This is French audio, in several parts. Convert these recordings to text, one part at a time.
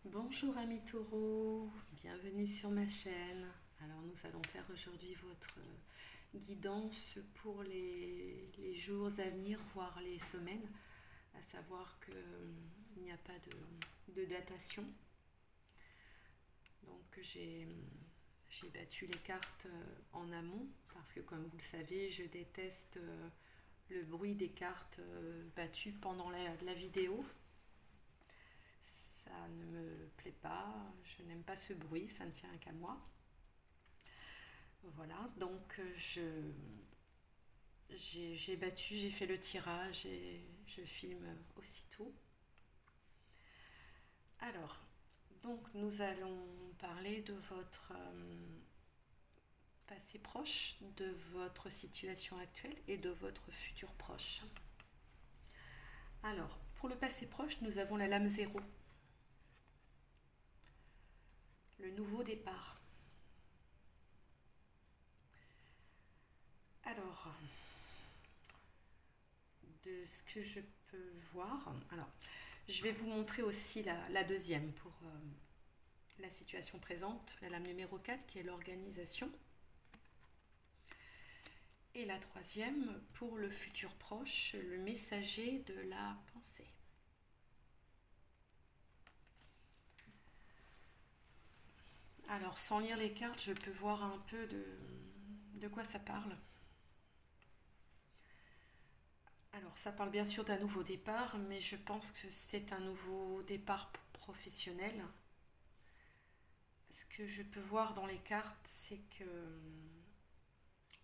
Bonjour amis taureaux, bienvenue sur ma chaîne. Alors nous allons faire aujourd'hui votre guidance pour les jours à venir, voire les semaines, à savoir qu'il n'y a pas de datation. Donc j'ai battu les cartes en amont parce que comme vous le savez, je déteste le bruit des cartes battues pendant la vidéo. Ça ne me plaît pas, je n'aime pas ce bruit, ça ne tient qu'à moi. Voilà, donc j'ai battu, j'ai fait le tirage et je filme aussitôt. Alors, donc nous allons parler de votre passé proche, de votre situation actuelle et de votre futur proche. Alors, pour le passé proche, nous avons la lame 0, le nouveau départ. Alors, de ce que je peux voir, alors, je vais vous montrer aussi la deuxième pour la situation présente, la lame numéro 4 qui est l'organisation. Et la troisième pour le futur proche, le messager de la pensée. Alors, sans lire les cartes, je peux voir un peu de quoi ça parle. Alors, ça parle bien sûr d'un nouveau départ, mais je pense que c'est un nouveau départ professionnel. Ce que je peux voir dans les cartes, c'est que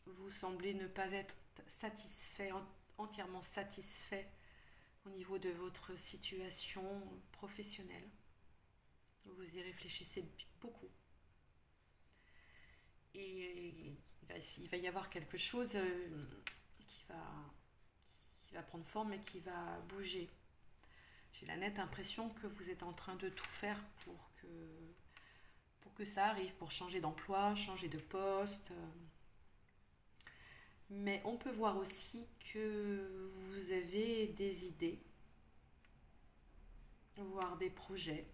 vous semblez ne pas être satisfait, entièrement satisfait au niveau de votre situation professionnelle. Vous y réfléchissez beaucoup. Et il va y avoir quelque chose qui va prendre forme et qui va bouger. J'ai la nette impression que vous êtes en train de tout faire pour que ça arrive, pour changer d'emploi, changer de poste. Mais on peut voir aussi que vous avez des idées, voire des projets,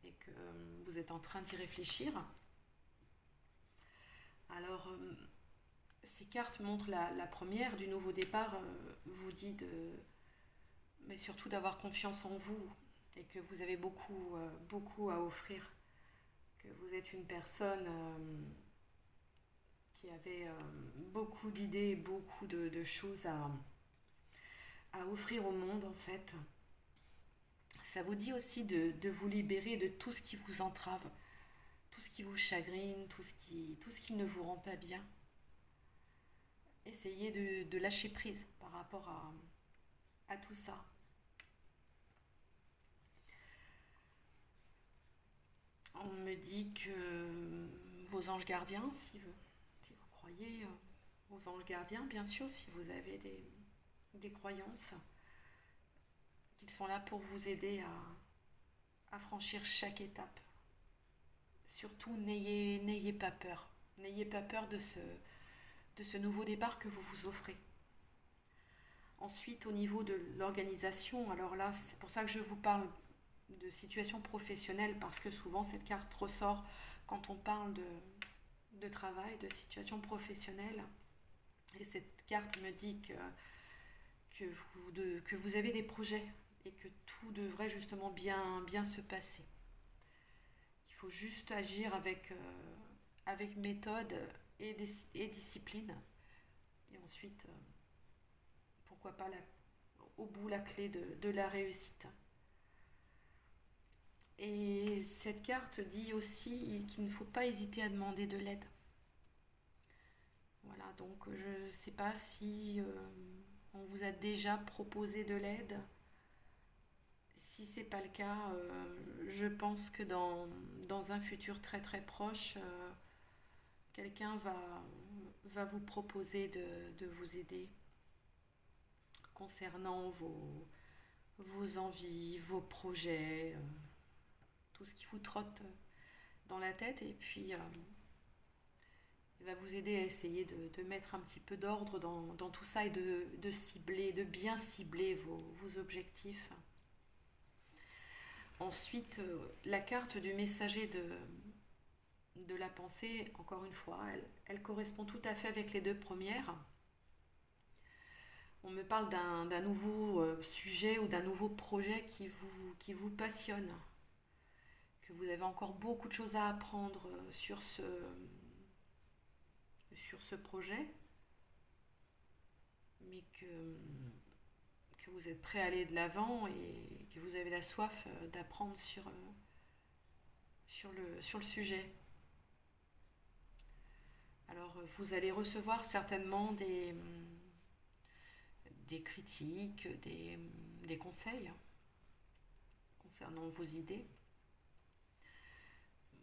et que vous êtes en train d'y réfléchir. Alors, ces cartes montrent la première du nouveau départ, vous dit mais surtout d'avoir confiance en vous et que vous avez beaucoup à offrir, que vous êtes une personne qui avait beaucoup d'idées, beaucoup de choses à offrir au monde en fait. Ça vous dit aussi de vous libérer de tout ce qui vous entrave, tout ce qui vous chagrine, tout ce qui ne vous rend pas bien. Essayez de lâcher prise par rapport à tout ça. On me dit que vos anges gardiens, si vous croyez aux anges gardiens, bien sûr, si vous avez des croyances, qu'ils sont là pour vous aider à franchir chaque étape. Surtout, n'ayez pas peur. N'ayez pas peur de ce nouveau départ que vous vous offrez. Ensuite, au niveau de l'organisation, alors là, c'est pour ça que je vous parle de situation professionnelle, parce que souvent cette carte ressort quand on parle de travail, de situation professionnelle. Et cette carte me dit que vous avez des projets et que tout devrait justement bien se passer. Il faut juste agir avec méthode et discipline. Et ensuite, pourquoi pas au bout la clé de la réussite. Et cette carte dit aussi qu'il ne faut pas hésiter à demander de l'aide. Voilà, donc je ne sais pas si on vous a déjà proposé de l'aide. Si ce n'est pas le cas, je pense que dans un futur très très proche, quelqu'un va vous proposer de vous aider concernant vos envies, vos projets, tout ce qui vous trotte dans la tête. Et puis, il va vous aider à essayer de mettre un petit peu d'ordre dans tout ça et de cibler, de bien cibler vos objectifs. Ensuite, la carte du messager de la pensée, encore une fois, elle correspond tout à fait avec les deux premières. On me parle d'un nouveau sujet ou d'un nouveau projet qui vous passionne, que vous avez encore beaucoup de choses à apprendre sur ce projet, mais que vous êtes prêt à aller de l'avant et que vous avez la soif d'apprendre sur le sujet. Alors vous allez recevoir certainement des critiques, des conseils concernant vos idées.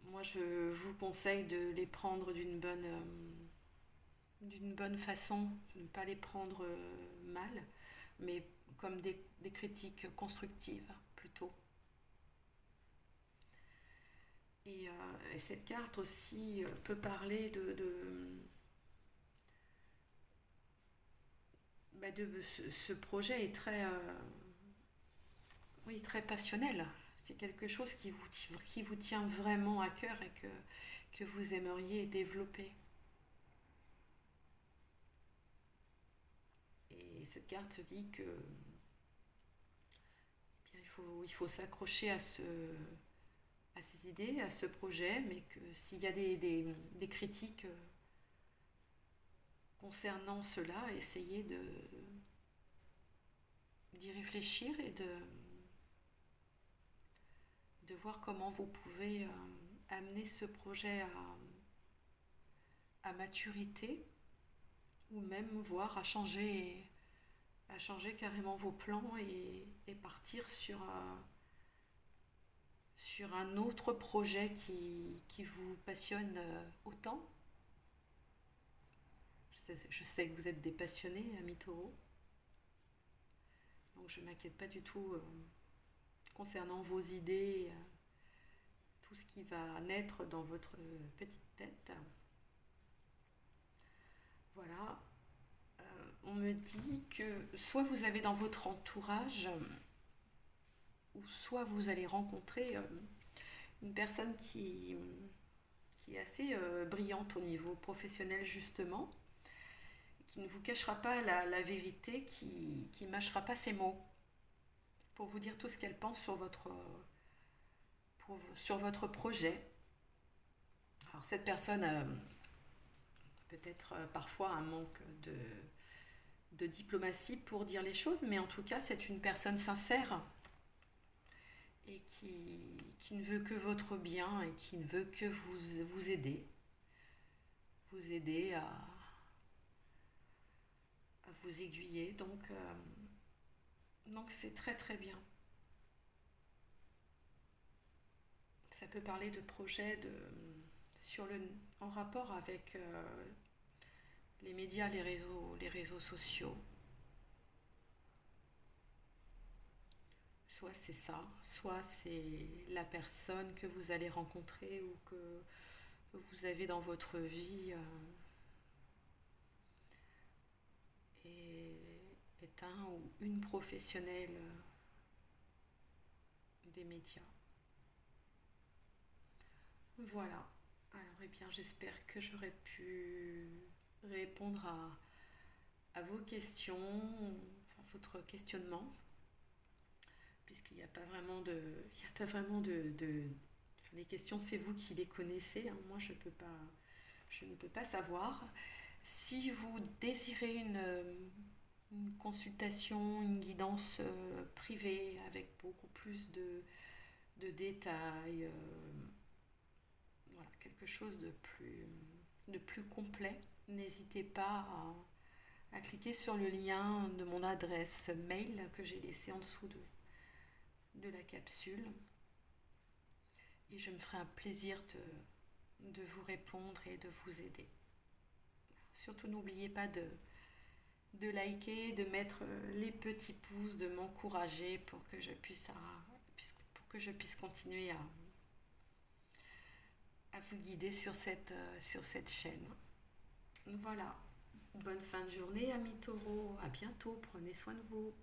Moi, je vous conseille de les prendre d'une bonne façon, de ne pas les prendre mal, mais comme des critiques constructives plutôt. Et cette carte aussi peut parler de ce projet est très, oui, très passionnel. C'est quelque chose qui vous tient vraiment à cœur et que vous aimeriez développer. Et cette carte dit que eh bien, il faut s'accrocher à ces idées, à ce projet, mais que s'il y a des critiques concernant cela, essayez d'y réfléchir et de voir comment vous pouvez amener ce projet à maturité ou même voir à changer carrément vos plans et partir sur un autre projet qui vous passionne autant. Je sais que vous êtes des passionnés, amis taureaux, donc je ne m'inquiète pas du tout concernant vos idées, tout ce qui va naître dans votre petite tête. Voilà. On me dit que soit vous avez dans votre entourage, ou soit vous allez rencontrer une personne qui est assez brillante au niveau professionnel justement, qui ne vous cachera pas la vérité, qui ne mâchera pas ses mots pour vous dire tout ce qu'elle pense sur votre projet. Alors cette personne a peut-être parfois un manque de diplomatie pour dire les choses, mais en tout cas c'est une personne sincère et qui ne veut que votre bien et qui ne veut que vous aider à vous aiguiller. Donc c'est très très bien. Ça peut parler de projets en rapport avec les médias, les réseaux sociaux. Soit c'est ça, soit c'est la personne que vous allez rencontrer ou que vous avez dans votre vie est un ou une professionnelle des médias. Voilà. Alors, eh bien, j'espère que j'aurai pu répondre à vos questions, enfin, votre questionnement, puisqu'il n'y a pas vraiment il n'y a pas vraiment enfin, les questions, c'est vous qui les connaissez, hein. Moi, je ne peux pas savoir. Si vous désirez une consultation, une guidance privée avec beaucoup plus de détails, voilà, quelque chose de plus complet, n'hésitez pas à cliquer sur le lien de mon adresse mail que j'ai laissé en dessous de la capsule. Et je me ferai un plaisir de vous répondre et de vous aider. Surtout n'oubliez pas de liker, de mettre les petits pouces, de m'encourager pour que je puisse continuer à vous guider sur cette chaîne. Voilà. Bonne fin de journée, amis taureaux. À bientôt. Prenez soin de vous.